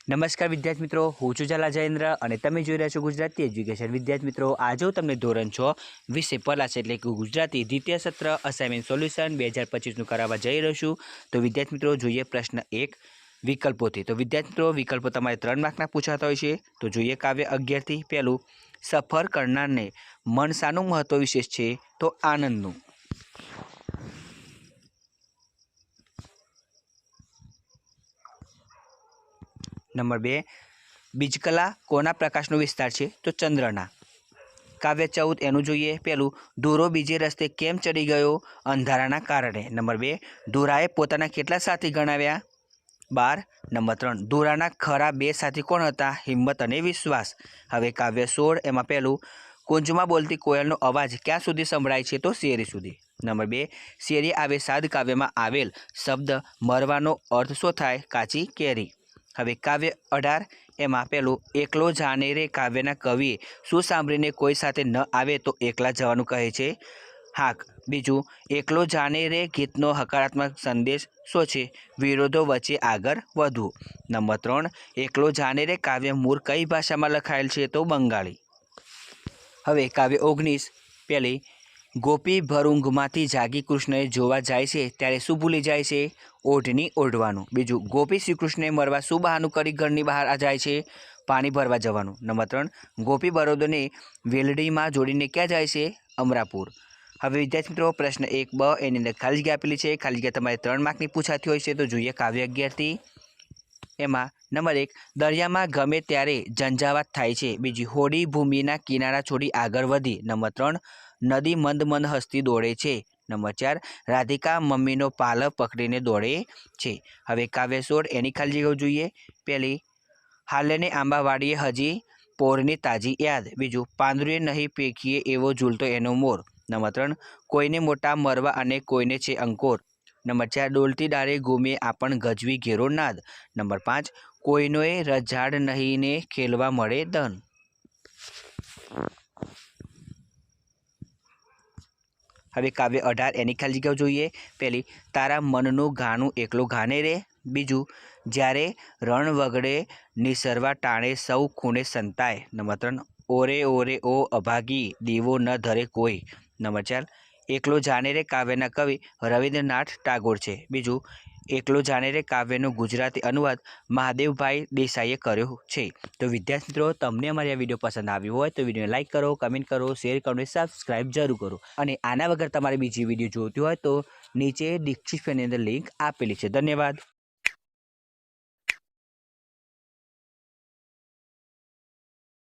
નમસ્કાર વિદ્યાર્થી મિત્રો, હું છું ઝાલા જયેન્દ્ર અને તમે જોઈ રહ્યા છો ગુજરાતી એજ્યુકેશન. વિદ્યાર્થી મિત્રો, આજે હું તમને ધોરણ 6 વિષય પલાશ એટલે કે ગુજરાતી દ્વિતીય સત્ર અસાઇનમેન્ટ સોલ્યુશન 2025નું કરાવવા જઈ રહ્યો છું. તો વિદ્યાર્થી મિત્રો, જોઈએ પ્રશ્ન 1 વિકલ્પોથી. તો વિદ્યાર્થી મિત્રો, વિકલ્પો તમારે 3 માર્કના પૂછાતા હોય છે. તો જોઈએ કાવ્ય 11થી. પહેલું, સફર કરનારને મન શાનું મહત્વ વિશેષ છે? તો આનંદનું. નંબર 2, બીજકલા કોના પ્રકાશનો વિસ્તાર છે? તો ચંદ્રના. કાવ્ય 14 એનું જોઈએ. પહેલું, ધોરો બીજે રસ્તે કેમ ચડી ગયો? અંધારાના કારણે. નંબર 2, ધોરાએ પોતાના કેટલા સાથી ગણાવ્યા? 12. નંબર 3, ધોરાના ખરા 2 સાથી કોણ હતા? હિંમત અને વિશ્વાસ. હવે કાવ્ય 16 એમાં પહેલું, કુંજમાં બોલતી કોયલનો અવાજ ક્યાં સુધી સંભળાય છે? તો શેરી સુધી. નંબર 2, શેરી આવે સાદ કાવ્યમાં આવેલ શબ્દ મરવાનો અર્થ શું થાય? કાચી કેરી. હવે કાવ્ય 18 એમાં પહેલું, એકલો જાને રે કાવ્યના કવિએ શું સાંભળીને કોઈ સાથે ન આવે તો એકલા જવાનું કહે છે? હાક. બીજું, એકલો જાને રે ગીતનો હકારાત્મક સંદેશ શું છે? વિરોધો વચ્ચે આગળ વધવું. નંબર 3, એકલો જાને રે કાવ્ય મૂળ કઈ ભાષામાં લખાયેલ છે? તો બંગાળી. હવે કાવ્ય 19 પહેલી, ગોપી ભર ઊંઘમાંથી જાગી કૃષ્ણએ જોવા જાય છે ત્યારે શું ભૂલી જાય છે? ઓઢણી ઓઢવાનું. બીજું, ગોપી શ્રીકૃષ્ણને મળવા શું બહાનું કરી ઘરની બહાર જાય છે? પાણી ભરવા જવાનું. નંબર 3, ગોપી બરોદને વેલડીમાં જોડીને ક્યાં જાય છે? અમરાપુર. હવે વિદ્યાર્થી મિત્રો, પ્રશ્ન 1બ એની અંદર ખાલી જગ્યા આપેલી છે. ખાલી જગ્યા તમારે 3 માર્કની પૂછાતી હોય છે. તો જોઈએ કાવ્ય 11થી. એમાં નંબર 1, દરિયામાં ગમે ત્યારે ઝંઝાવાત થાય છે. બીજી, હોડી ભૂમિના કિનારા છોડી આગળ વધી. નંબર 3, નદી મંદ મંદ હસતી દોડે છે. નંબર 4, રાધિકા મમ્મીનો પાલવ પકડીને દોડે છે. હવે કાવ્ય 16 એની ખાલી જગ્યાઓ જોઈએ. પહેલી, હાલેને આંબાવાડીએ હજી પોરની તાજી યાદ. બીજું, પાંદડુએ નહીં પેખીએ એવો ઝૂલતો એનો મોર. નંબર 3, કોઈને મોટા મરવા અને કોઈને છે અંકોર. નંબર 4, ડોલતી ડાળે ઘૂમે આપણ ગજવી ઘેરો નાદ. નંબર 5, કોઈનોએ રજાડ નહીં ને ખેલવા મળે ધન. હવે કાવ્ય 18 એની ખાલી જગ્યાઓ જોઈએ. પહેલી, તારા મનનું ગાનું એકલો ગાને રે. બીજું, જ્યારે રણ વગડે નિસરવા ટાણે સૌ ખૂણે સંતાય. નંબર 3, ઓરે ઓરે ઓ અભાગી દીવો ન ધરે કોઈ. નંબર 4, એકલો જાને રે કાવ્યના કવિ રવિન્દ્રનાથ ટાગોર છે. બીજું, એકલો જાને રે કાવ્યનો ગુજરાતી અનુવાદ મહાદેવભાઈ દેસાઈએ કર્યો છે. તો વિદ્યાર્થી મિત્રો, તમને અમારી આ વિડીયો પસંદ આવ્યો હોય તો વિડીયોને લાઇક કરો, કમેન્ટ કરો, શેર કરો અને સબસ્ક્રાઈબ જરૂર કરો. અને આના વગર તમારે બીજી વિડીયો જોઈતી હોય તો નીચે ડિસ્ક્રિપ્શનની અંદર લિંક આપેલી છે. ધન્યવાદ.